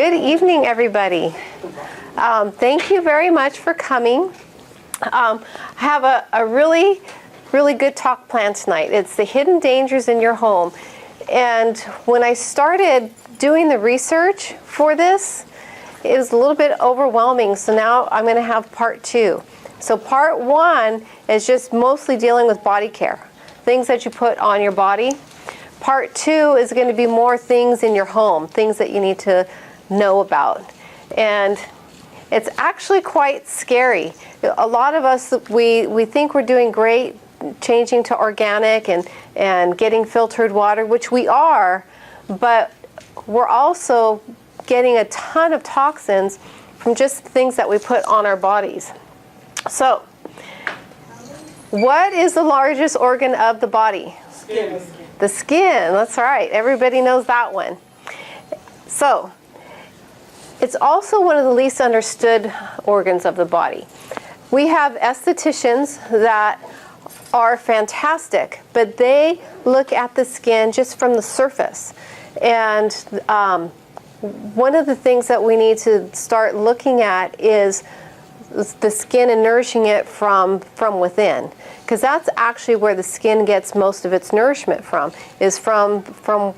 Good evening, everybody. Thank you very much for coming. I have a really good talk planned tonight. It's the hidden dangers in your home. And when I started doing the research for this, it was a little bit overwhelming. So now I'm going to have part two. So part one is just mostly dealing with body care, things that you put on your body. Part two is going to be more things in your home, things that you need to know about. And it's actually quite scary. A lot of us, we think we're doing great changing to organic and getting filtered water, which we are, but we're also getting a ton of toxins from just things that we put on our bodies. So, what is the largest organ of the body? Skin. The skin, that's right. Everybody knows that one. So, it's also one of the least understood organs of the body. We have estheticians that are fantastic, but they look at the skin just from the surface. And one of the things that we need to start looking at is the skin and nourishing it from within, because that's actually where the skin gets most of its nourishment from, is from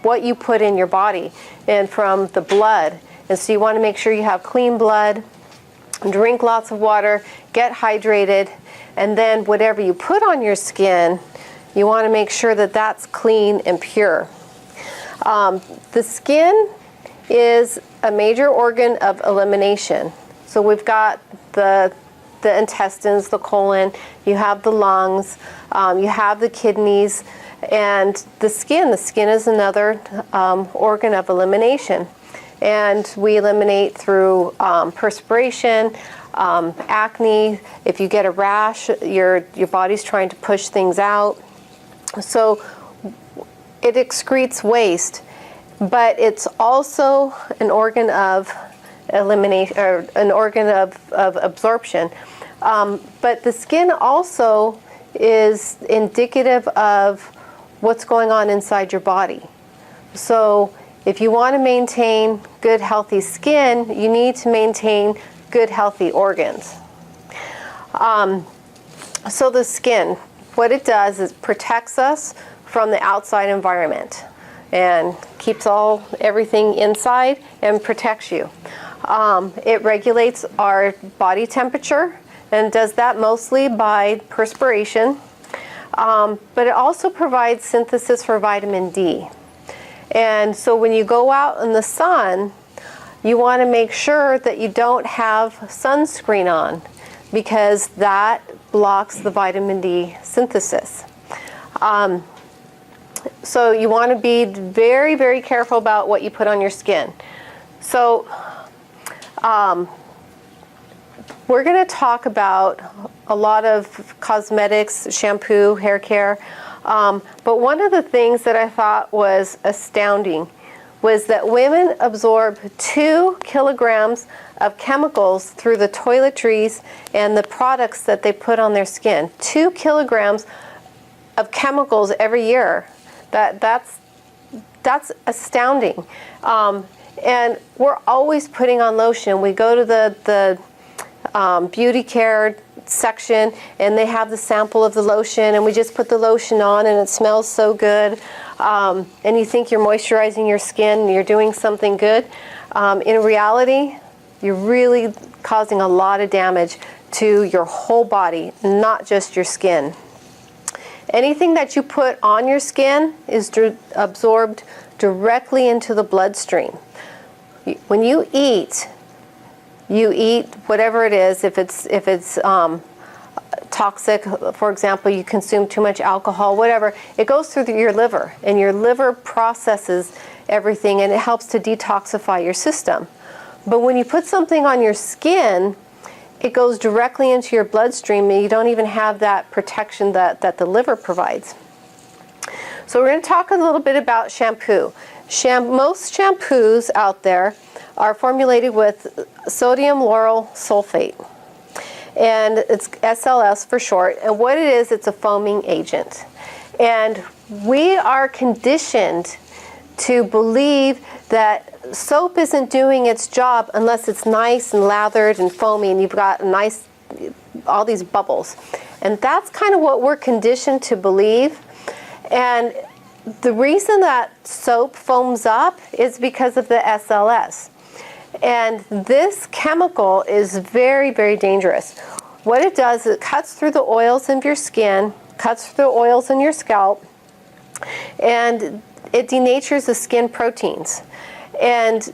what you put in your body and from the blood. And so you want to make sure you have clean blood, drink lots of water, get hydrated, and then whatever you put on your skin, you want to make sure that that's clean and pure. The skin is a major organ of elimination. So we've got the intestines, the colon, you have the lungs, you have the kidneys, and the skin. The skin is another organ of elimination. And we eliminate through perspiration, acne. If you get a rash, your body's trying to push things out. So it excretes waste, but it's also an organ of elimination, or an organ of absorption. But the skin also is indicative of what's going on inside your body. So if you want to maintain good, healthy skin, you need to maintain good, healthy organs. So the skin, what it does is protects us from the outside environment and keeps everything inside and protects you. It regulates our body temperature and does that mostly by perspiration. But it also provides synthesis for vitamin D. And so when you go out in the sun, you want to make sure that you don't have sunscreen on, because that blocks the vitamin D synthesis. So you want to be very, very careful about what you put on your skin. So we're going to talk about a lot of cosmetics, shampoo, hair care. But one of the things that I thought was astounding was that women absorb 2 kilograms of chemicals through the toiletries and the products that they put on their skin. 2 kilograms of chemicals every year. That's astounding. And we're always putting on lotion. We go to the beauty care section and they have the sample of the lotion, and we just put the lotion on and it smells so good, and you think you're moisturizing your skin and you're doing something good. In reality, you're really causing a lot of damage to your whole body, not just your skin. Anything that you put on your skin is absorbed directly into the bloodstream. When you eat whatever it is. If it's toxic, for example, you consume too much alcohol, whatever, it goes through your liver, and your liver processes everything, and it helps to detoxify your system. But when you put something on your skin, it goes directly into your bloodstream, and you don't even have that protection that the liver provides. So we're going to talk a little bit about shampoo. Most shampoos out there are formulated with sodium lauryl sulfate, and it's SLS for short. And what it is, it's a foaming agent. And we are conditioned to believe that soap isn't doing its job unless it's nice and lathered and foamy and you've got all these bubbles. And that's kind of what we're conditioned to believe. And the reason that soap foams up is because of the SLS. And this chemical is very, very dangerous. What it does is it cuts through the oils of your skin, cuts through the oils in your scalp, and it denatures the skin proteins. And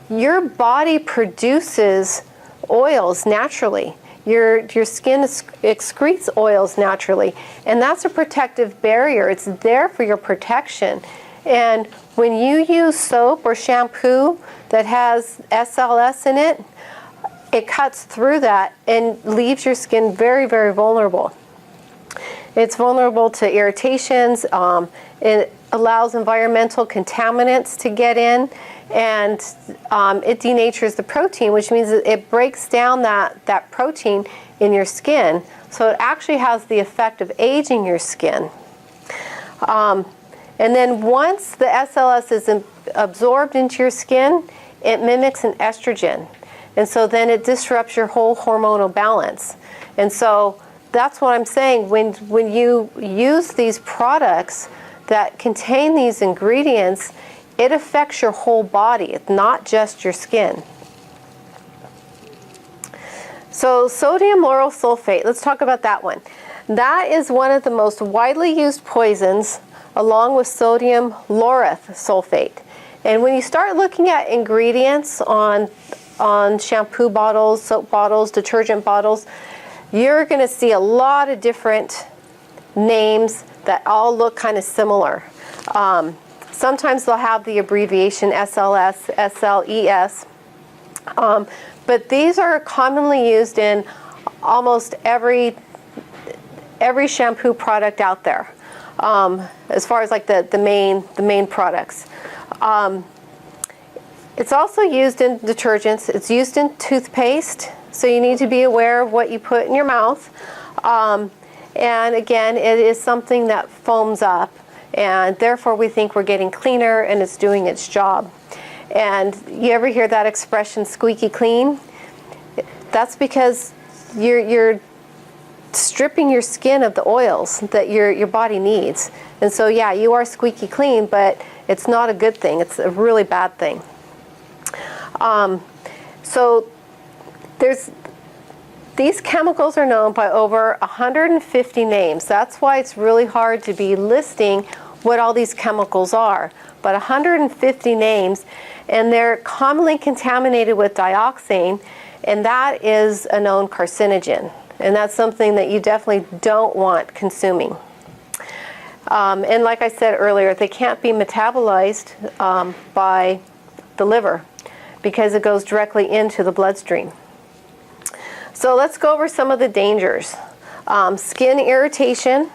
your body produces oils naturally. Your skin excretes oils naturally, and that's a protective barrier. It's there for your protection. And when you use soap or shampoo that has SLS in it, it cuts through that and leaves your skin very, very vulnerable. It's vulnerable to irritations. It allows environmental contaminants to get in, and it denatures the protein, which means that it breaks down that protein in your skin. So it actually has the effect of aging your skin. And then once the SLS is absorbed into your skin, it mimics an estrogen. And so then it disrupts your whole hormonal balance. And so that's what I'm saying. When you use these products that contain these ingredients, it affects your whole body. It's not just your skin. So sodium lauryl sulfate, let's talk about that one. That is one of the most widely used poisons, along with sodium lauryl sulfate. And when you start looking at ingredients on shampoo bottles, soap bottles, detergent bottles, you're going to see a lot of different names that all look kind of similar. Sometimes they'll have the abbreviation SLS, SLES, but these are commonly used in almost every shampoo product out there, as far as like the main products. It's also used in detergents. It's used in toothpaste, so you need to be aware of what you put in your mouth. And again, it is something that foams up, and therefore we think we're getting cleaner and it's doing its job. And you ever hear that expression, squeaky clean? That's because you're stripping your skin of the oils that your body needs. And so yeah, you are squeaky clean, but it's not a good thing. It's a really bad thing. So these chemicals are known by over 150 names. That's why it's really hard to be listing what all these chemicals are. But 150 names, and they're commonly contaminated with dioxane, and that is a known carcinogen. And that's something that you definitely don't want consuming. And like I said earlier, they can't be metabolized by the liver because it goes directly into the bloodstream. So let's go over some of the dangers. Skin irritation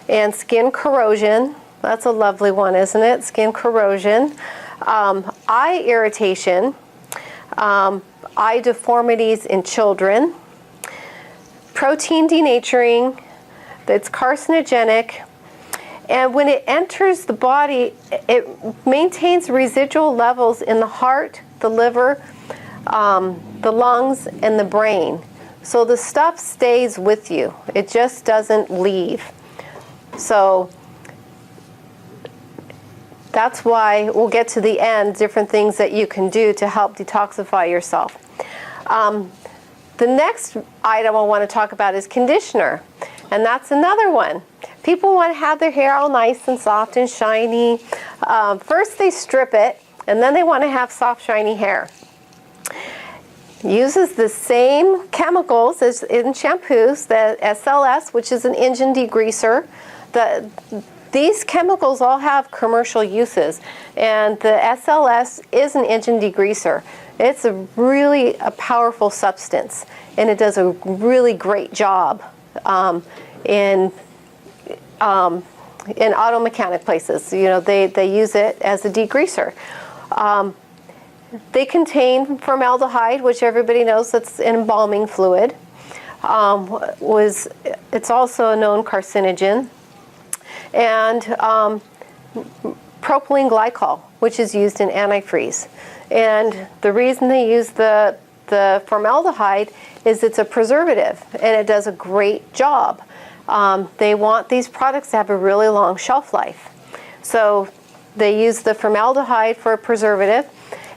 and skin corrosion. That's a lovely one, isn't it? Skin corrosion. Eye irritation. Eye deformities in children. Protein denaturing. That's carcinogenic. And when it enters the body, it maintains residual levels in the heart, the liver, the lungs, and the brain. So the stuff stays with you. It just doesn't leave. So that's why we'll get to the end, different things that you can do to help detoxify yourself. The next item I want to talk about is conditioner. And that's another one. People want to have their hair all nice and soft and shiny. First they strip it, and then they want to have soft, shiny hair. Uses the same chemicals as in shampoos, the SLS, which is an engine degreaser. These chemicals all have commercial uses, and the SLS is an engine degreaser. It's a really powerful substance, and it does a really great job in auto mechanic places. You know, they use it as a degreaser. They contain formaldehyde, which everybody knows that's an embalming fluid. It's also a known carcinogen. And propylene glycol, which is used in antifreeze. And the reason they use the formaldehyde is it's a preservative, and it does a great job. They want these products to have a really long shelf life. So they use the formaldehyde for a preservative,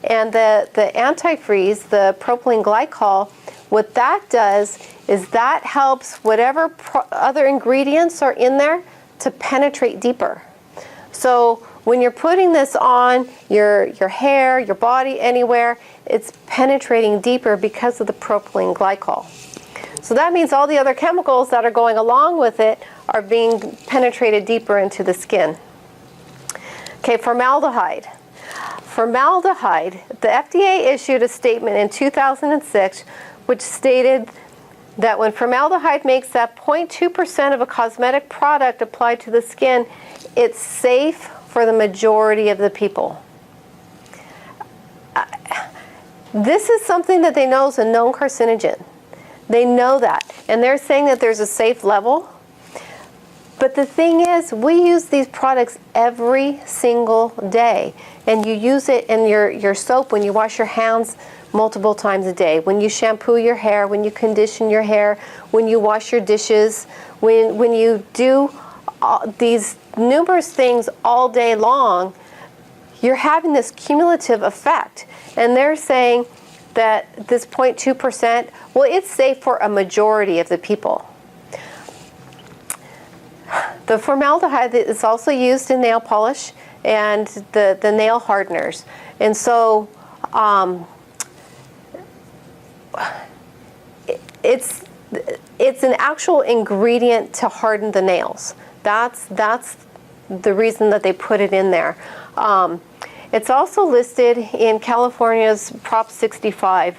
and the antifreeze, the propylene glycol, what that does is that helps whatever other ingredients are in there to penetrate deeper. So when you're putting this on your hair, your body, anywhere, it's penetrating deeper because of the propylene glycol. So that means all the other chemicals that are going along with it are being penetrated deeper into the skin. Okay, formaldehyde. Formaldehyde, the FDA issued a statement in 2006 which stated that when formaldehyde makes up 0.2% of a cosmetic product applied to the skin, it's safe for the majority of the people. This is something that they know is a known carcinogen. They know that, and they're saying that there's a safe level. But the thing is, we use these products every single day, and you use it in your soap when you wash your hands multiple times a day, when you shampoo your hair, when you condition your hair, when you wash your dishes, when you do these numerous things all day long, you're having this cumulative effect. And they're saying that this 0.2%, well, it's safe for a majority of the people. The formaldehyde is also used in nail polish and the nail hardeners. And so it's an actual ingredient to harden the nails. That's the reason that they put it in there. It's also listed in California's Prop 65,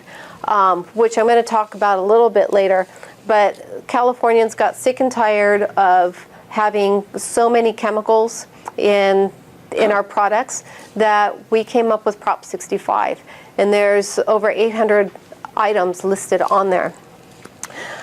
which I'm going to talk about a little bit later. But Californians got sick and tired of having so many chemicals in our products that we came up with Prop 65. And there's over 800 items listed on there.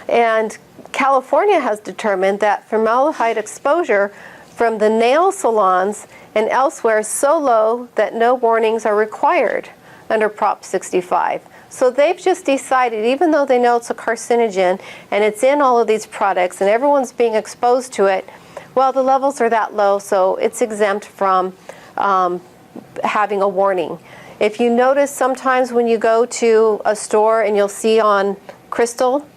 And California has determined that formaldehyde exposure from the nail salons and elsewhere is so low that no warnings are required under Prop 65. So they've just decided, even though they know it's a carcinogen and it's in all of these products and everyone's being exposed to it, well, the levels are that low, so it's exempt from having a warning. If you notice, sometimes when you go to a store and you'll see on crystal,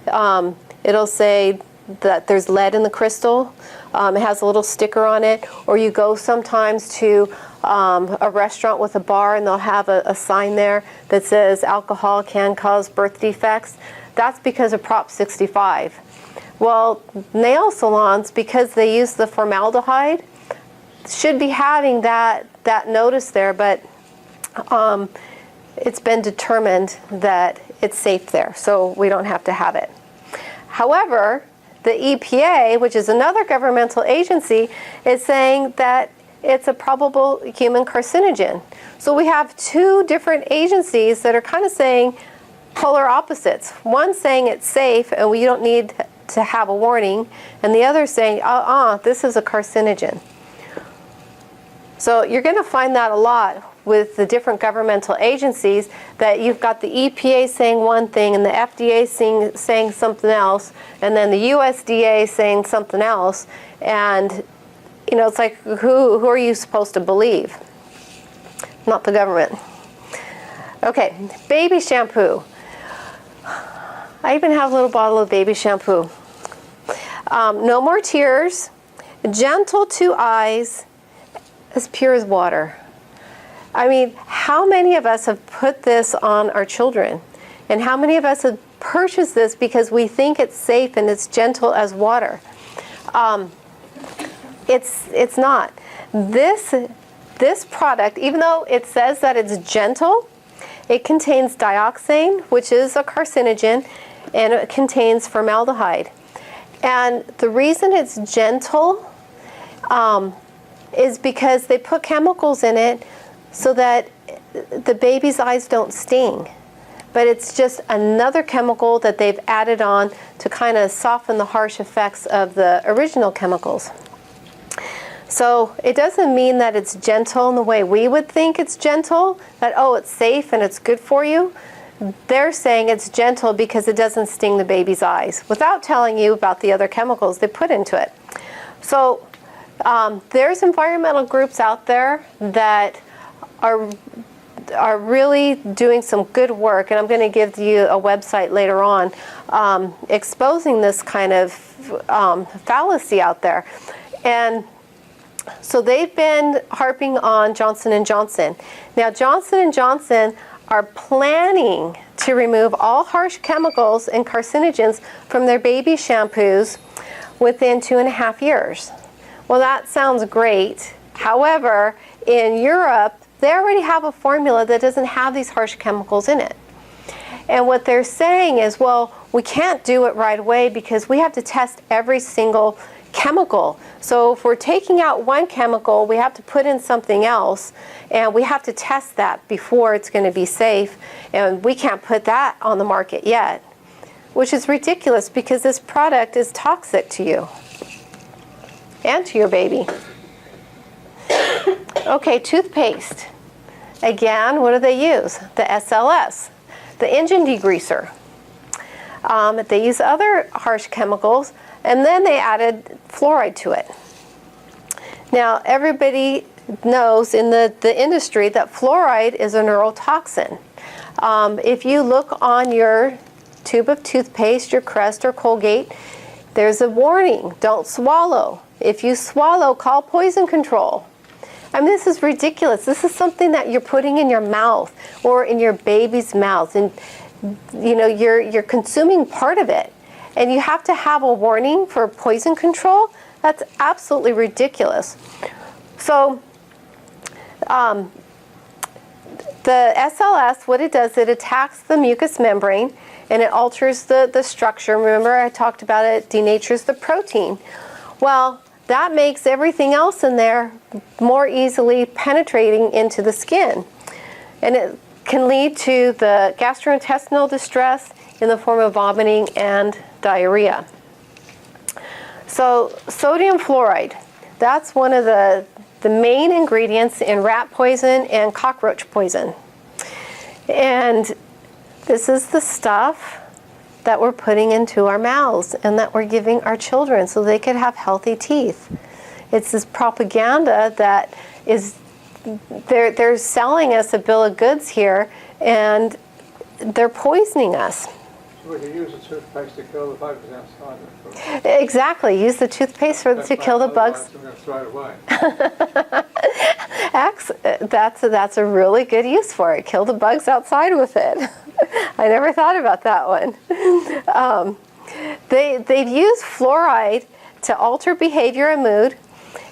it'll say that there's lead in the crystal. It has a little sticker on it. Or you go sometimes to a restaurant with a bar and they'll have a sign there that says alcohol can cause birth defects. That's because of Prop 65. Well, nail salons, because they use the formaldehyde, should be having that notice there, but it's been determined that it's safe there, so we don't have to have it. However, the EPA, which is another governmental agency, is saying that it's a probable human carcinogen. So we have two different agencies that are kind of saying polar opposites. One saying it's safe and we don't need to have a warning, and the other saying, this is a carcinogen. So you're going to find that a lot with the different governmental agencies, that you've got the EPA saying one thing and the FDA saying something else, and then the USDA saying something else. And it's like, who are you supposed to believe? Not the government. Okay, baby shampoo. I even have a little bottle of baby shampoo. No more tears, gentle to eyes, as pure as water. I mean, how many of us have put this on our children? And how many of us have purchased this because we think it's safe and it's gentle as water? It's not. This product, even though it says that it's gentle, it contains dioxane, which is a carcinogen, and it contains formaldehyde. And the reason it's gentle is because they put chemicals in it so that the baby's eyes don't sting. But it's just another chemical that they've added on to kind of soften the harsh effects of the original chemicals. So it doesn't mean that it's gentle in the way we would think it's gentle, that, oh, it's safe and it's good for you. They're saying it's gentle because it doesn't sting the baby's eyes, without telling you about the other chemicals they put into it. So there's environmental groups out there that are really doing some good work, and I'm going to give you a website later on exposing this kind of fallacy out there. And so they've been harping on Johnson & Johnson. Now, Johnson & Johnson are planning to remove all harsh chemicals and carcinogens from their baby shampoos within 2.5 years. Well, that sounds great. However, in Europe, they already have a formula that doesn't have these harsh chemicals in it. And what they're saying is, well, we can't do it right away because we have to test every single chemical. So if we're taking out one chemical, we have to put in something else, and we have to test that before it's going to be safe, and we can't put that on the market yet, which is ridiculous because this product is toxic to you and to your baby. Okay, toothpaste. Again, what do they use? The SLS, the engine degreaser. They use other harsh chemicals, and then they added fluoride to it. Now, everybody knows in the industry that fluoride is a neurotoxin. If you look on your tube of toothpaste, your Crest or Colgate, there's a warning, don't swallow. If you swallow, call poison control. I mean, this is ridiculous. This is something that you're putting in your mouth or in your baby's mouth, and you know, you're consuming part of it, and you have to have a warning for poison control. That's absolutely ridiculous. So the SLS, what it does, it attacks the mucous membrane and it alters the structure. Remember, I talked about it denatures the protein. Well, that makes everything else in there more easily penetrating into the skin. And it can lead to the gastrointestinal distress in the form of vomiting and diarrhea. So sodium fluoride, that's one of the main ingredients in rat poison and cockroach poison. And this is the stuff that we're putting into our mouths and that we're giving our children so they could have healthy teeth. It's this propaganda that is, they're selling us a bill of goods here, and they're poisoning us. So we can use the toothpaste to kill the bugs outside of it. Exactly, use the toothpaste to kill the bugs. I'm going to throw it away. That's a really good use for it. Kill the bugs outside with it. I never thought about that one. They've used fluoride to alter behavior and mood,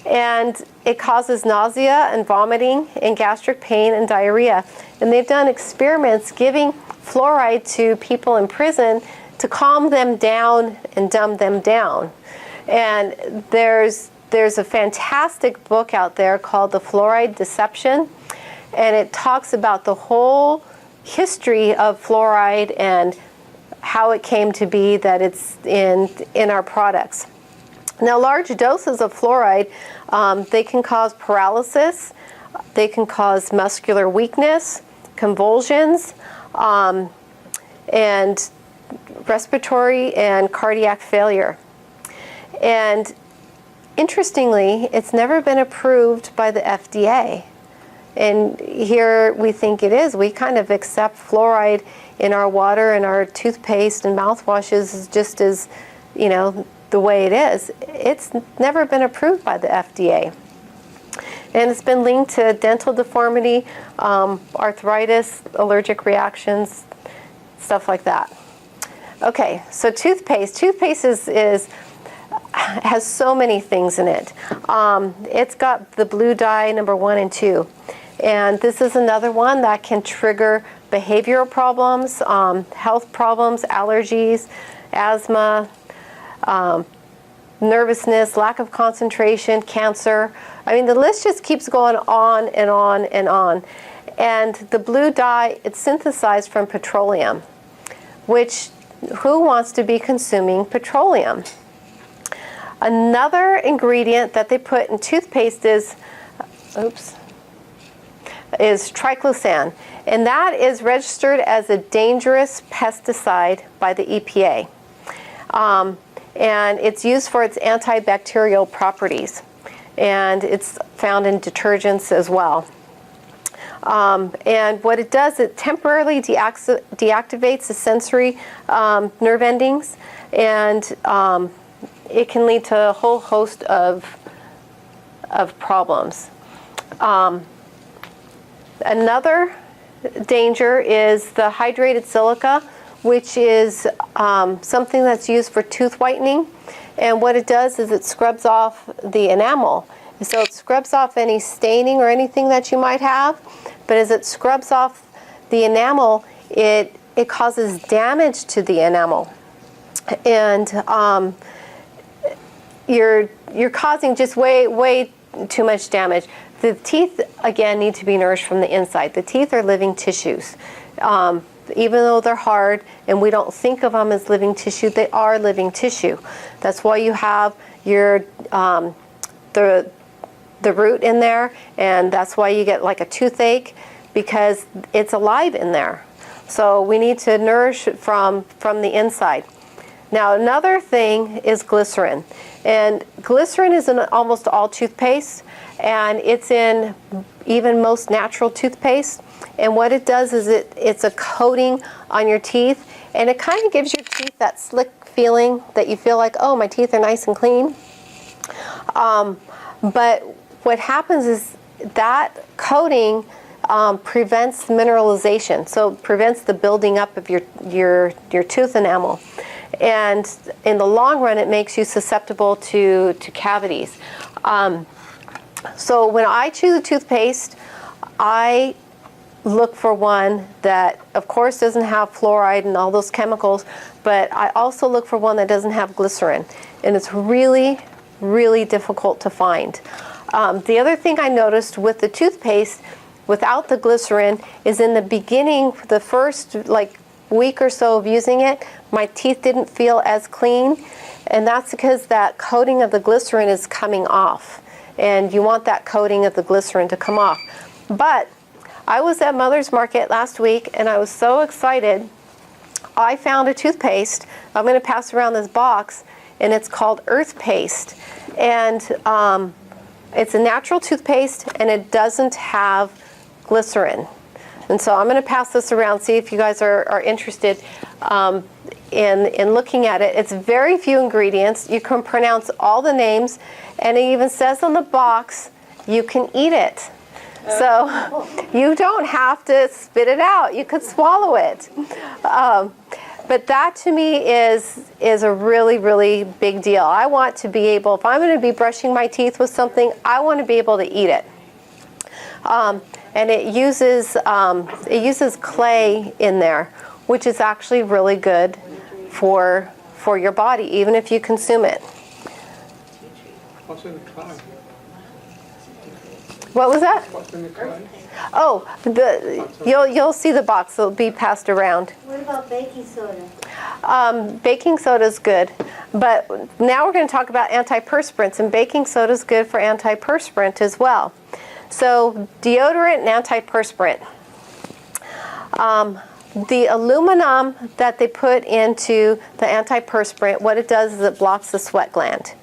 and it causes nausea and vomiting and gastric pain and diarrhea. And they've done experiments giving fluoride to people in prison to calm them down and dumb them down. And there's a fantastic book out there called The Fluoride Deception, and it talks about the whole history of fluoride and how it came to be that it's in our products. Now, large doses of fluoride, they can cause paralysis, they can cause muscular weakness, convulsions, and respiratory and cardiac failure. And interestingly, it's never been approved by the FDA. And here we think it is. We kind of accept fluoride in our water and our toothpaste and mouthwashes just as, you know, the way it is. It's never been approved by the FDA. And it's been linked to dental deformity, arthritis, allergic reactions, stuff like that. Okay, so toothpaste. Toothpaste has so many things in it. It's got the blue dye number 1 and 2. And this is another one that can trigger behavioral problems, health problems, allergies, asthma, nervousness, lack of concentration, cancer. I mean, the list just keeps going on and on and on. And the blue dye, it's synthesized from petroleum, which, who wants to be consuming petroleum? Another ingredient that they put in toothpaste is triclosan, and that is registered as a dangerous pesticide by the EPA. And it's used for its antibacterial properties, and it's found in detergents as well. And what it does, it temporarily deactivates the sensory nerve endings, and it can lead to a whole host of problems. Another danger is the hydrated silica, which is something that's used for tooth whitening. And what it does is it scrubs off the enamel. So it scrubs off any staining or anything that you might have. But as it scrubs off the enamel, it causes damage to the enamel. And you're causing just way too much damage. The teeth, again, need to be nourished from the inside. The teeth are living tissues. Even though they're hard and we don't think of them as living tissue, they are living tissue. That's why you have your the root in there, and that's why you get like a toothache, because it's alive in there. So we need to nourish it from the inside. Now another thing is glycerin, and glycerin is in almost all toothpaste, and it's in even most natural toothpaste. And what it does is it's a coating on your teeth, and it kind of gives your teeth that slick feeling that you feel like, oh, my teeth are nice and clean. But what happens is that coating prevents mineralization, so it prevents the building up of your tooth enamel. And in the long run, it makes you susceptible to cavities. So when I choose a toothpaste, I look for one that, of course, doesn't have fluoride and all those chemicals, but I also look for one that doesn't have glycerin. And it's really, really difficult to find. The other thing I noticed with the toothpaste, without the glycerin, is in the beginning, the first week or so of using it, my teeth didn't feel as clean, and that's because that coating of the glycerin is coming off, and you want that coating of the glycerin to come off. But I was at Mother's Market last week, and I was so excited. I found a toothpaste. I'm going to pass around this box, and it's called Earth Paste, and it's a natural toothpaste, and it doesn't have glycerin. And so I'm going to pass this around, see if you guys are interested in looking at it. It's very few ingredients. You can pronounce all the names, and it even says on the box you can eat it. So you don't have to spit it out. You could swallow it. But that to me is a really, really big deal. I want to be able, if I'm going to be brushing my teeth with something, I want to be able to eat it. And it uses clay in there, which is actually really good for your body, even if you consume it. What's in the clay? What was that? What's in the clay? Oh, you'll see the box. It'll be passed around. What about baking soda? Baking soda is good, but now we're going to talk about antiperspirants, and baking soda is good for antiperspirant as well. So deodorant and antiperspirant. The aluminum that they put into the antiperspirant, what it does is it blocks the sweat gland.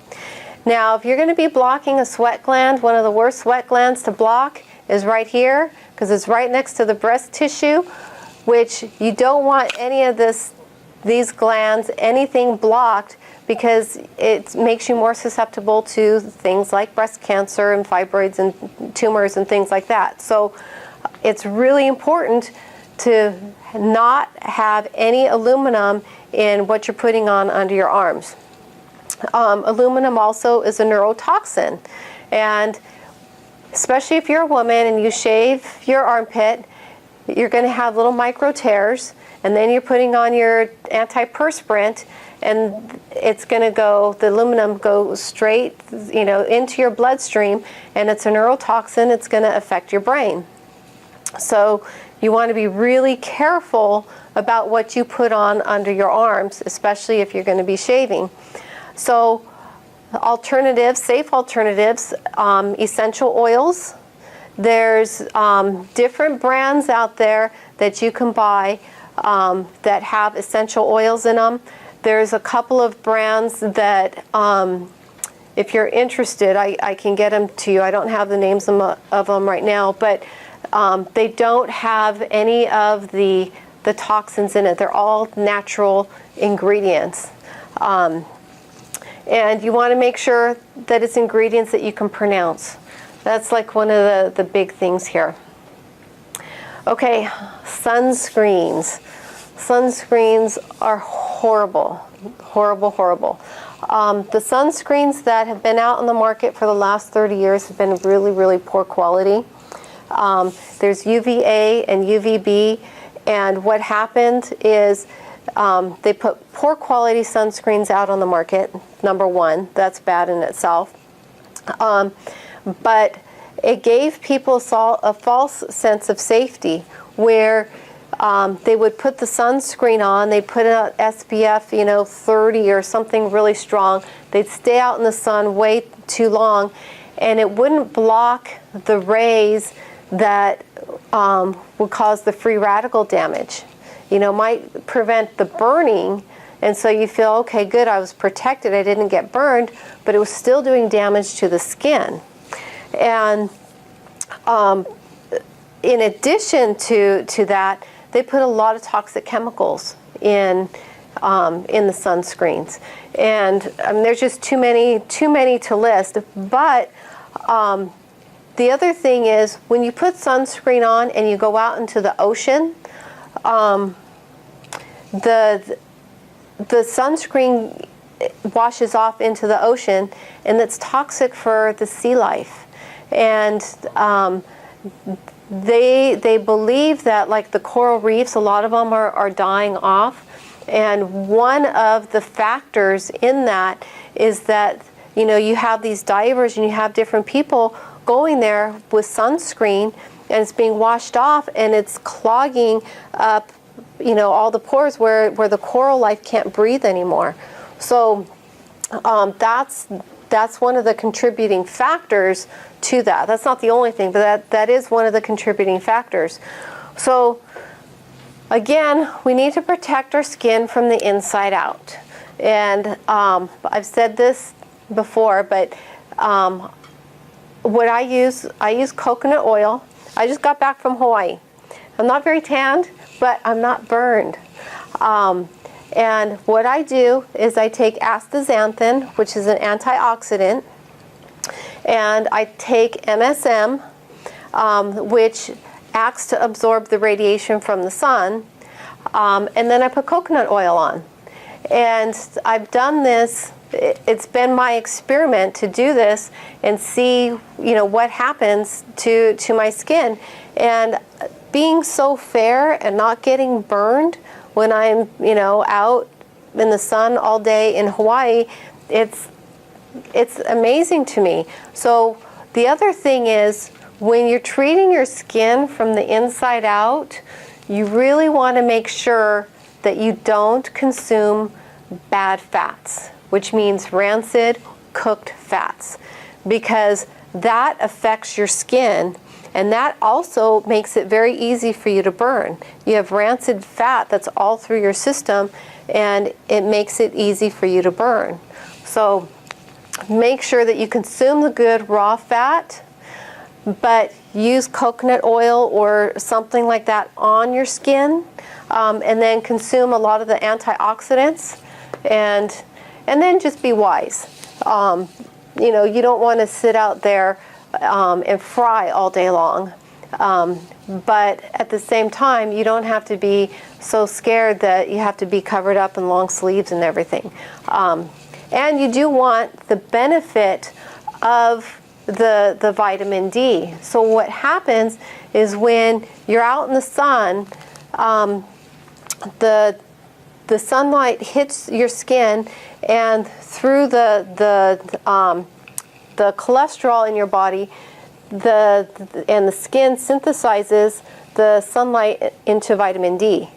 Now, if you're going to be blocking a sweat gland, one of the worst sweat glands to block is right here, because it's right next to the breast tissue, which you don't want any of these glands, anything blocked, because it makes you more susceptible to things like breast cancer and fibroids and tumors and things like that. So it's really important to not have any aluminum in what you're putting on under your arms. Aluminum also is a neurotoxin, and especially if you're a woman and you shave your armpit, you're going to have little micro tears, and then you're putting on your antiperspirant, and it's going to go, the aluminum goes straight, into your bloodstream, and it's a neurotoxin. It's going to affect your brain. So you want to be really careful about what you put on under your arms, especially if you're going to be shaving. So alternatives, safe alternatives, essential oils. There's different brands out there that you can buy that have essential oils in them. There's a couple of brands that, if you're interested, I can get them to you. I don't have the names of them right now, but they don't have any of the toxins in it. They're all natural ingredients. And you want to make sure that it's ingredients that you can pronounce. That's like one of the big things here. Okay, sunscreens. Sunscreens are horrible, horrible, horrible. The sunscreens that have been out on the market for the last 30 years have been really, really poor quality. There's UVA and UVB, and what happened is they put poor quality sunscreens out on the market, number one. That's bad in itself. But it gave people a false sense of safety where they would put the sunscreen on, they'd put out SPF, 30 or something really strong. They'd stay out in the sun way too long, and it wouldn't block the rays that would cause the free radical damage. Might prevent the burning, and so you feel, okay, good, I was protected, I didn't get burned, but it was still doing damage to the skin. And in addition to that, they put a lot of toxic chemicals in the sunscreens, and there's just too many to list. But the other thing is, when you put sunscreen on and you go out into the ocean, the sunscreen washes off into the ocean, and it's toxic for the sea life. And they believe that, like the coral reefs, a lot of them are dying off. And one of the factors in that is that, you have these divers and you have different people going there with sunscreen, and it's being washed off, and it's clogging up, all the pores where the coral life can't breathe anymore. So that's one of the contributing factors to that. That's not the only thing, but that is one of the contributing factors. So again, we need to protect our skin from the inside out. And I've said this before, but what I use coconut oil. I just got back from Hawaii. I'm not very tanned, but I'm not burned. And what I do is I take astaxanthin, which is an antioxidant, and I take MSM, which acts to absorb the radiation from the sun, and then I put coconut oil on. And I've done this, it's been my experiment to do this and see, what happens to my skin. And being so fair and not getting burned when I'm, out in the sun all day in Hawaii, it's amazing to me. So the other thing is, when you're treating your skin from the inside out, you really want to make sure that you don't consume bad fats, which means rancid, cooked fats, because that affects your skin. And that also makes it very easy for you to burn. You have rancid fat that's all through your system, and it makes it easy for you to burn. So make sure that you consume the good raw fat, but use coconut oil or something like that on your skin, and then consume a lot of the antioxidants, and then just be wise. You don't want to sit out there and fry all day long. But at the same time, you don't have to be so scared that you have to be covered up in long sleeves and everything. And you do want the benefit of the vitamin D. So what happens is, when you're out in the sun, the sunlight hits your skin, and through the cholesterol in your body, and the skin synthesizes the sunlight into vitamin D.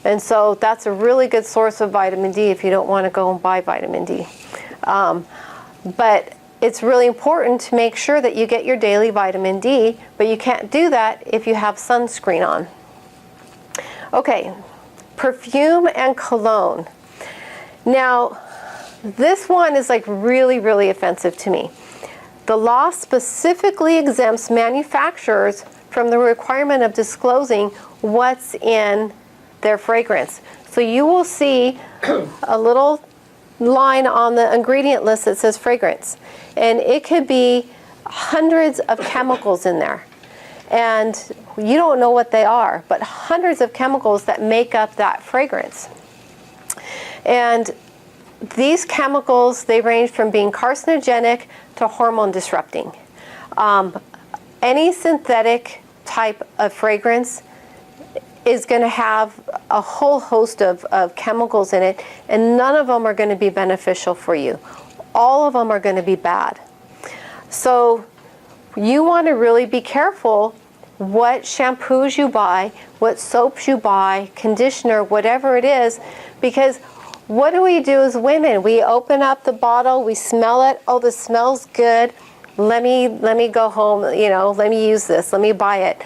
And so that's a really good source of vitamin D if you don't want to go and buy vitamin D. But it's really important to make sure that you get your daily vitamin D, but you can't do that if you have sunscreen on. Okay, perfume and cologne. Now, this one is like really, really offensive to me. The law specifically exempts manufacturers from the requirement of disclosing what's in their fragrance. So you will see a little line on the ingredient list that says fragrance, and it could be hundreds of chemicals in there, and you don't know what they are, but hundreds of chemicals that make up that fragrance. And these chemicals, they range from being carcinogenic to hormone disrupting. Any synthetic type of fragrance is going to have a whole host of chemicals in it, and none of them are going to be beneficial for you. All of them are going to be bad. So you want to really be careful what shampoos you buy, what soaps you buy, conditioner, whatever it is, because what do we do as women? We open up the bottle, we smell it, oh, this smells good, let me go home, let me use this, let me buy it.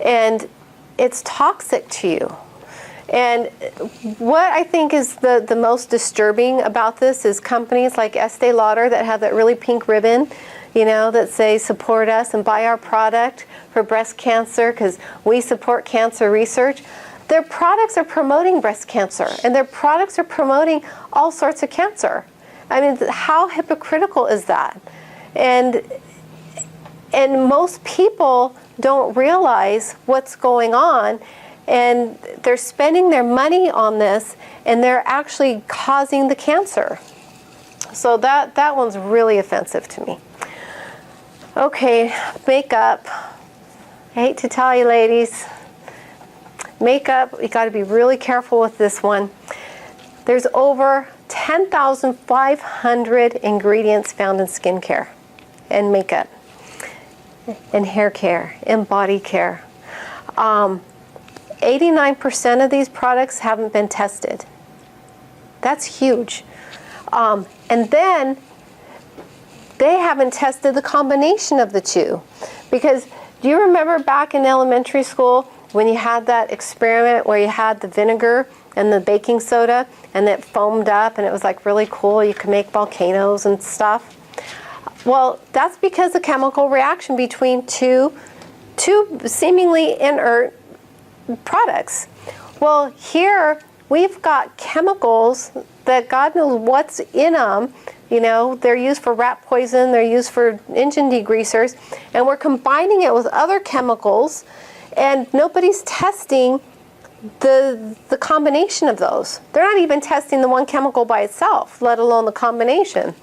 And it's toxic to you. And what I think is the most disturbing about this is companies like Estee Lauder that have that really pink ribbon, that say support us and buy our product for breast cancer because we support cancer research. Their products are promoting breast cancer, and their products are promoting all sorts of cancer. I mean, how hypocritical is that? And most people don't realize what's going on, and they're spending their money on this, and they're actually causing the cancer. So that one's really offensive to me. Okay, makeup. I hate to tell you, ladies, makeup, you got to be really careful with this one. There's over 10,500 ingredients found in skincare and makeup and hair care and body care. 89% of these products haven't been tested. That's huge. And then they haven't tested the combination of the two. Because do you remember back in elementary school when you had that experiment where you had the vinegar and the baking soda and it foamed up and it was like really cool, you could make volcanoes and stuff? Well, that's because of chemical reaction between two seemingly inert products. Well, here we've got chemicals that God knows what's in them. They're used for rat poison, they're used for engine degreasers, and we're combining it with other chemicals, and nobody's testing the combination of those. They're not even testing the one chemical by itself, let alone the combination.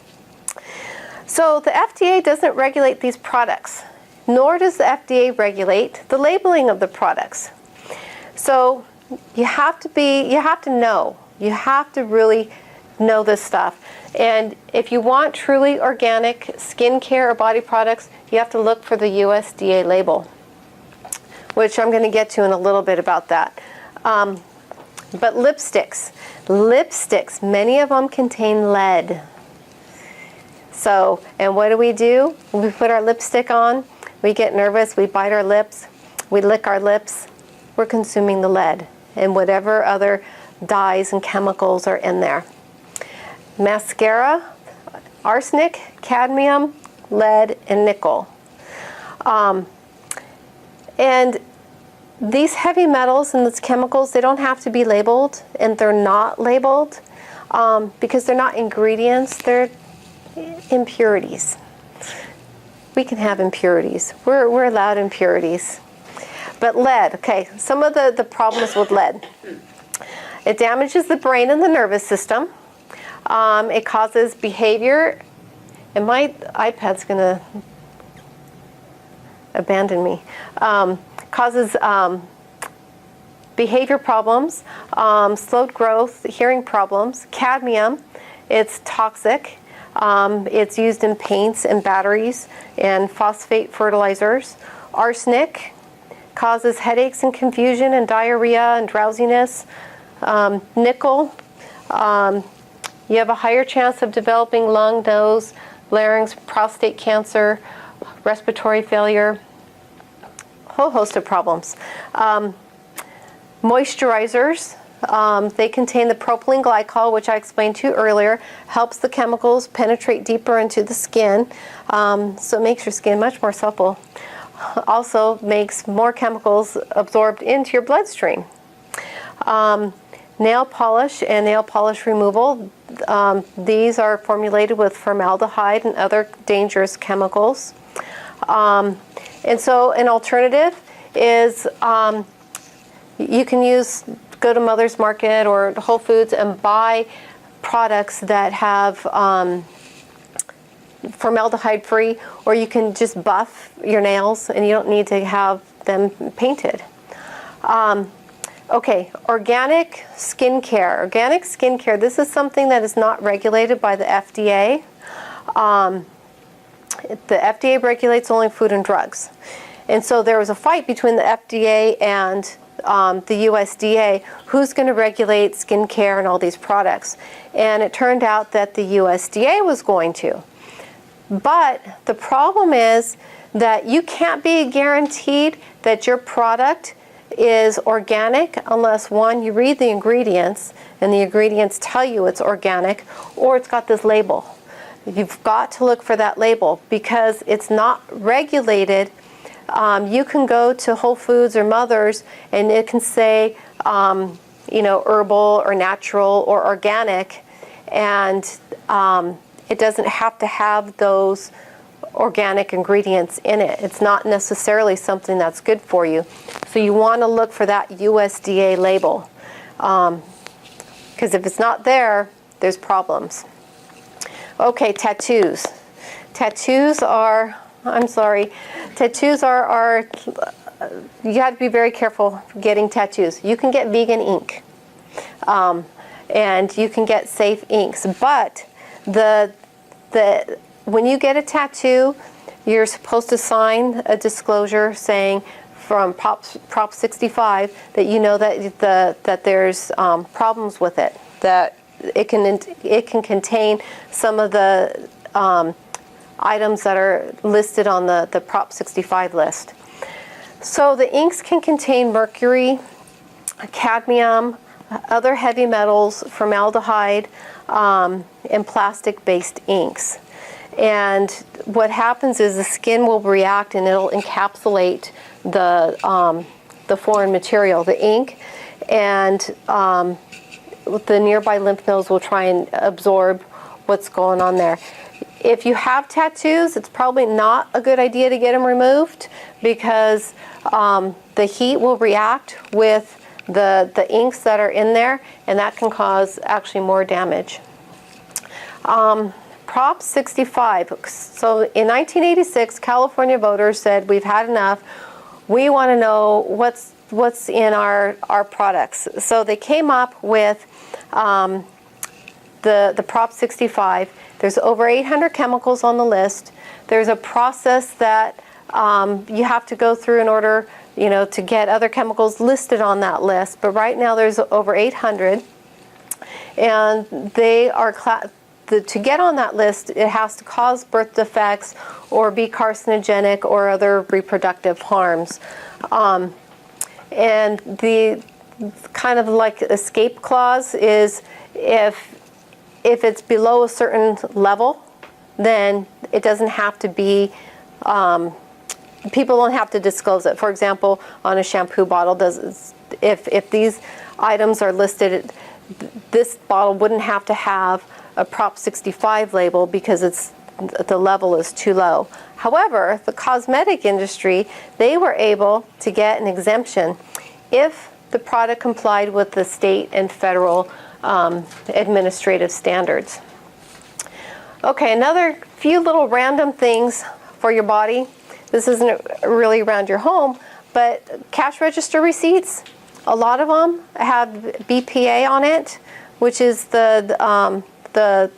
So the FDA doesn't regulate these products, nor does the FDA regulate the labeling of the products. So you have to know. You have to really know this stuff. And if you want truly organic skincare or body products, you have to look for the USDA label, which I'm going to get to in a little bit about that. But lipsticks, many of them contain lead. So, and what do? When we put our lipstick on, we get nervous, we bite our lips, we lick our lips, we're consuming the lead and whatever other dyes and chemicals are in there. Mascara, arsenic, cadmium, lead, and nickel. And these heavy metals and these chemicals, they don't have to be labeled, and they're not labeled because they're not ingredients, they're impurities. We can have impurities. We're allowed impurities. But lead, okay, some of the problems with lead. It damages the brain and the nervous system. It causes behavior, and my iPad's going to abandon me. Causes behavior problems, slowed growth, hearing problems. Cadmium, it's toxic. It's used in paints and batteries and phosphate fertilizers. Arsenic causes headaches and confusion and diarrhea and drowsiness. Nickel You have a higher chance of developing lung, nose, larynx, prostate cancer, respiratory failure, a whole host of problems. Moisturizers, they contain the propylene glycol, which I explained to you earlier, helps the chemicals penetrate deeper into the skin, so it makes your skin much more supple. Also makes more chemicals absorbed into your bloodstream. Nail polish and nail polish removal, these are formulated with formaldehyde and other dangerous chemicals. And so an alternative is you can go to Mother's Market or Whole Foods and buy products that have formaldehyde free, or you can just buff your nails and you don't need to have them painted. Okay, organic skincare. Organic skincare, this is something that is not regulated by the FDA. The FDA regulates only food and drugs. And so there was a fight between the FDA and the USDA, who's going to regulate skincare and all these products. And it turned out that the USDA was going to. But the problem is that you can't be guaranteed that your product is organic unless, one, you read the ingredients and the ingredients tell you it's organic, or it's got this label. You've got to look for that label because it's not regulated. You can go to Whole Foods or Mother's and it can say, herbal or natural or organic, and it doesn't have to have those organic ingredients in it. It's not necessarily something that's good for you. So you want to look for that USDA label, because if it's not there, there's problems. Okay, tattoos. Tattoos are, you have to be very careful getting tattoos. You can get vegan ink, and you can get safe inks, but when you get a tattoo, you're supposed to sign a disclosure saying from Prop 65 that you know that there's problems with it, that it can contain some of the items that are listed on the Prop 65 list. So the inks can contain mercury, cadmium, other heavy metals, formaldehyde, and plastic-based inks. And what happens is the skin will react and it'll encapsulate the foreign material, the ink, and the nearby lymph nodes will try and absorb what's going on there. If you have tattoos, it's probably not a good idea to get them removed because the heat will react with the inks that are in there, and that can cause actually more damage. Prop 65. So in 1986, California voters said, we've had enough. We want to know what's in our products. So they came up with the Prop 65. There's over 800 chemicals on the list. There's a process that you have to go through in order, to get other chemicals listed on that list. But right now there's over 800, and they are to get on that list, it has to cause birth defects or be carcinogenic or other reproductive harms. And the kind of like escape clause is if it's below a certain level, then it doesn't have to be, people don't have to disclose it. For example, on a shampoo bottle, if these items are listed, this bottle wouldn't have to have a Prop 65 label because the level is too low. However, the cosmetic industry, they were able to get an exemption if the product complied with the state and federal administrative standards. Okay, another few little random things for your body. This isn't really around your home, but cash register receipts, a lot of them have BPA on it, which is the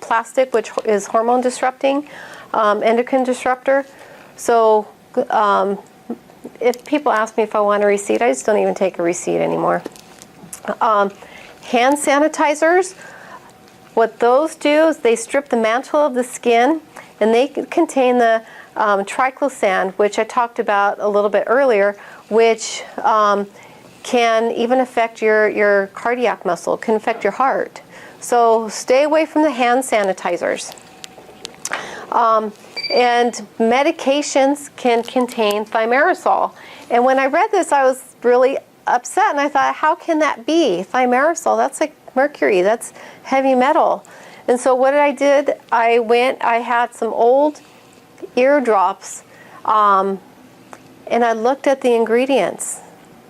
plastic, which is hormone disrupting, endocrine disruptor. So if people ask me if I want a receipt, I just don't even take a receipt anymore. Hand sanitizers, What those do is they strip the mantle of the skin, and they contain the triclosan, which I talked about a little bit earlier, which can even affect your cardiac muscle, can affect your heart. So stay away from the hand sanitizers. And medications can contain thimerosal. And when I read this, I was really upset, and I thought, how can that be? Thimerosal, that's like mercury, that's heavy metal. And so what I did, I had some old eardrops, and I looked at the ingredients,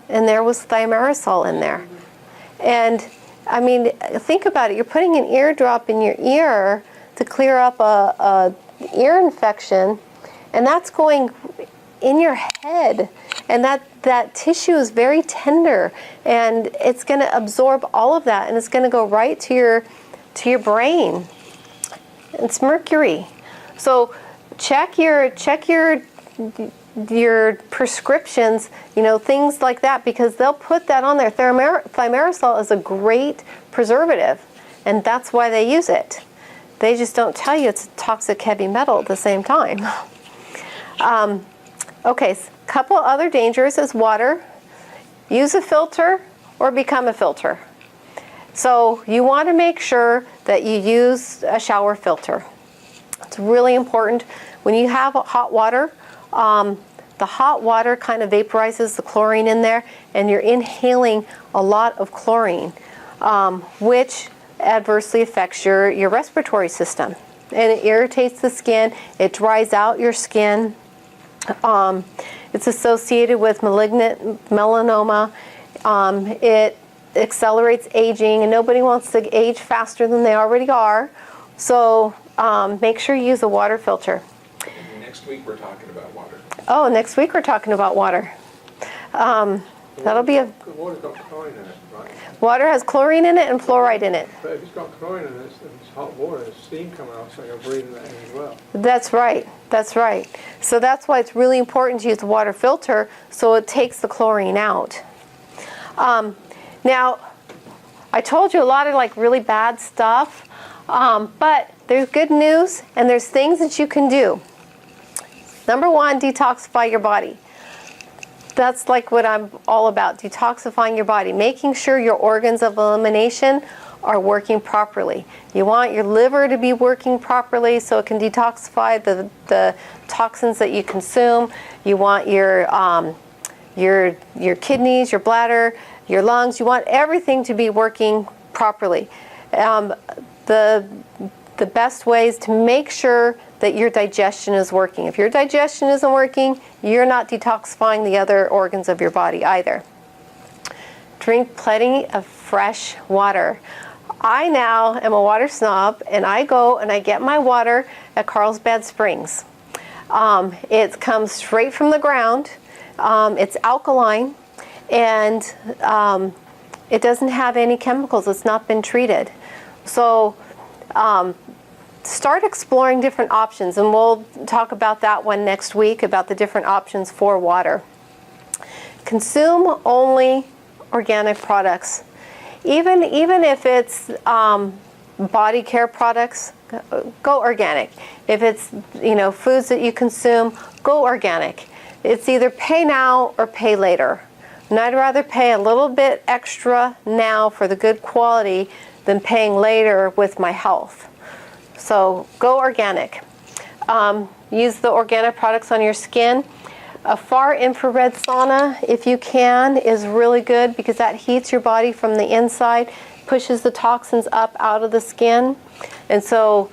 and there was thimerosal in there. And I mean, think about it. You're putting an eardrop in your ear to clear up a ear infection, and that's going in your head, and that tissue is very tender, and it's going to absorb all of that, and it's going to go right to your brain. It's mercury. So check your prescriptions, things like that, because they'll put that on there. Thimerosal is a great preservative, and that's why they use it. They just don't tell you it's a toxic heavy metal at the same time. Okay, a couple other dangers is water. Use a filter or become a filter. So you want to make sure that you use a shower filter. It's really important. When you have hot water, the hot water kind of vaporizes the chlorine in there, and you're inhaling a lot of chlorine, which adversely affects your respiratory system. And it irritates the skin, it dries out your skin. It's associated with malignant melanoma. It accelerates aging, and nobody wants to age faster than they already are. So make sure you use a water filter. Next week we're talking about water. Oh, next week we're talking about water. That'll be a... Water's got chlorine in it, right? Water has chlorine in it and fluoride in it. But if it's got chlorine in it, it's hot water, there's steam coming out, so you're breathing that in as well. That's right. That's right. So that's why it's really important to use a water filter, so it takes the chlorine out. Now, I told you a lot of like really bad stuff, but there's good news, and there's things that you can do. Number one, detoxify your body. That's like what I'm all about, detoxifying your body, making sure your organs of elimination are working properly. You want your liver to be working properly so it can detoxify the toxins that you consume. You want your kidneys, your bladder, your lungs. You want everything to be working properly. The best way is to make sure that your digestion is working. If your digestion isn't working, you're not detoxifying the other organs of your body either. Drink plenty of fresh water. I now am a water snob, and I go and I get my water at Carlsbad Springs. It comes straight from the ground. It's alkaline, and it doesn't have any chemicals. It's not been treated. So start exploring different options, and we'll talk about that one next week, about the different options for water. Consume only organic products. Even if it's body care products, go organic. If it's foods that you consume, go organic. It's either pay now or pay later. And I'd rather pay a little bit extra now for the good quality than paying later with my health. So go organic. Use the organic products on your skin. A far infrared sauna, if you can, is really good because that heats your body from the inside, pushes the toxins up out of the skin. And so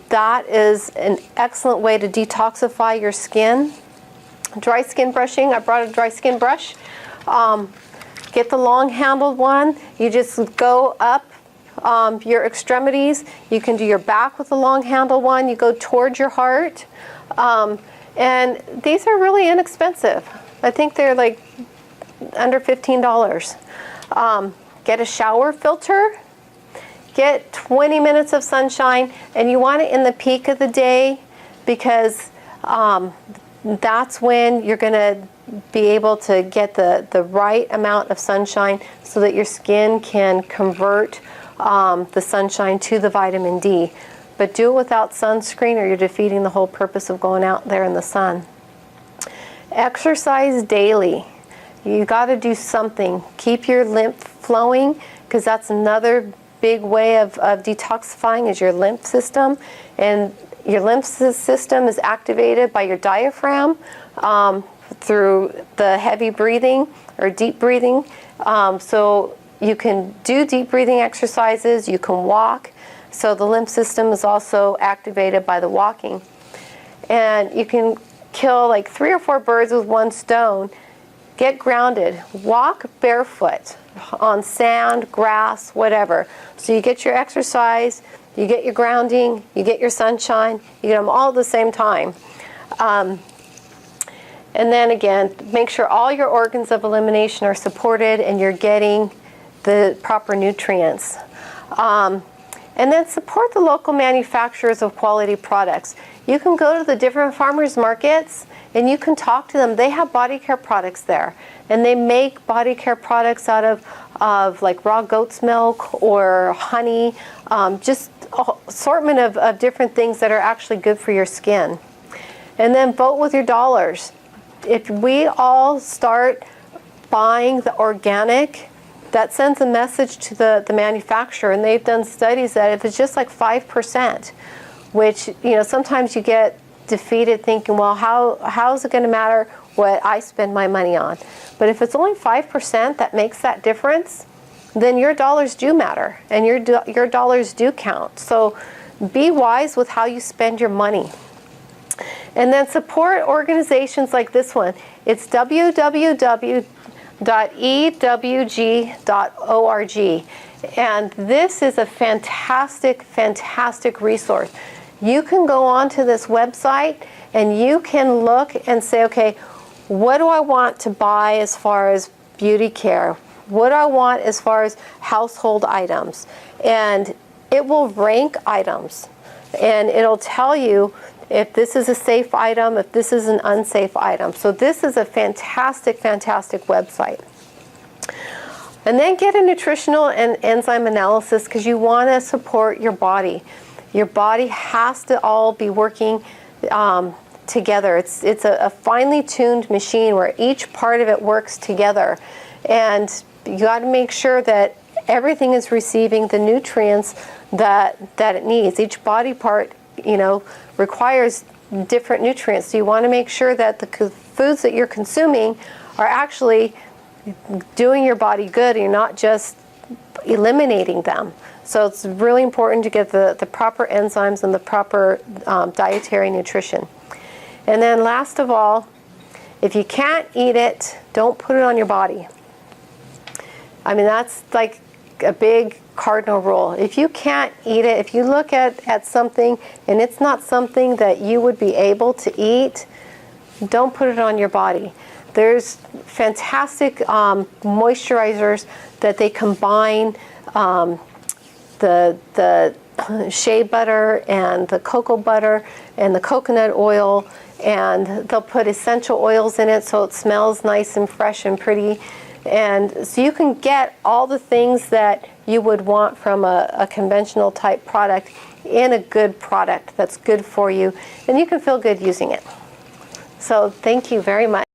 that is an excellent way to detoxify your skin. Dry skin brushing, I brought a dry skin brush. Get the long handled one. You just go up your extremities. You can do your back with the long handle one. You go towards your heart. And these are really inexpensive. I think they're like under $15. Get a shower filter. Get 20 minutes of sunshine. And you want it in the peak of the day because that's when you're going to be able to get the right amount of sunshine so that your skin can convert the sunshine to the vitamin D. But do it without sunscreen or you're defeating the whole purpose of going out there in the sun. Exercise daily. You got to do something. Keep your lymph flowing, because that's another big way of detoxifying is your lymph system. And your lymph system is activated by your diaphragm through the heavy breathing or deep breathing. So you can do deep breathing exercises, you can walk. So the lymph system is also activated by the walking. And you can kill like 3 or 4 birds with one stone. Get grounded. Walk barefoot on sand, grass, whatever. So you get your exercise, you get your grounding, you get your sunshine, you get them all at the same time. And then again, make sure all your organs of elimination are supported and you're getting the proper nutrients. And then support the local manufacturers of quality products. You can go to the different farmers markets and you can talk to them. They have body care products there. And they make body care products out of like raw goat's milk or honey, just an assortment of different things that are actually good for your skin. And then vote with your dollars. If we all start buying the organic, that sends a message to the manufacturer, and they've done studies that if it's just like 5%, which, you know, sometimes you get defeated thinking, well, how is it going to matter what I spend my money on? But if it's only 5% that makes that difference, then your dollars do matter, and your dollars do count. So be wise with how you spend your money. And then support organizations like this one. It's www.ewg.org. And this is a fantastic, fantastic resource. You can go onto this website and you can look and say, okay, what do I want to buy as far as beauty care? What do I want as far as household items? And it will rank items. And it'll tell you if this is a safe item, if this is an unsafe item. So this is a fantastic, fantastic website. And then get a nutritional and enzyme analysis, because you want to support your body. Your body has to all be working together. It's a finely tuned machine where each part of it works together. And you got to make sure that everything is receiving the nutrients that it needs. Each body part, you know, requires different nutrients. So you want to make sure that the foods that you're consuming are actually doing your body good, and you're not just eliminating them. So it's really important to get the proper enzymes and the proper dietary nutrition. And then last of all, if you can't eat it, don't put it on your body. I mean, that's like a big cardinal rule. If you can't eat it, if you look at something and it's not something that you would be able to eat, don't put it on your body. There's fantastic moisturizers that they combine the shea butter and the cocoa butter and the coconut oil, and they'll put essential oils in it so it smells nice and fresh and pretty. And so you can get all the things that you would want from a conventional type product in a good product that's good for you, and you can feel good using it. So thank you very much.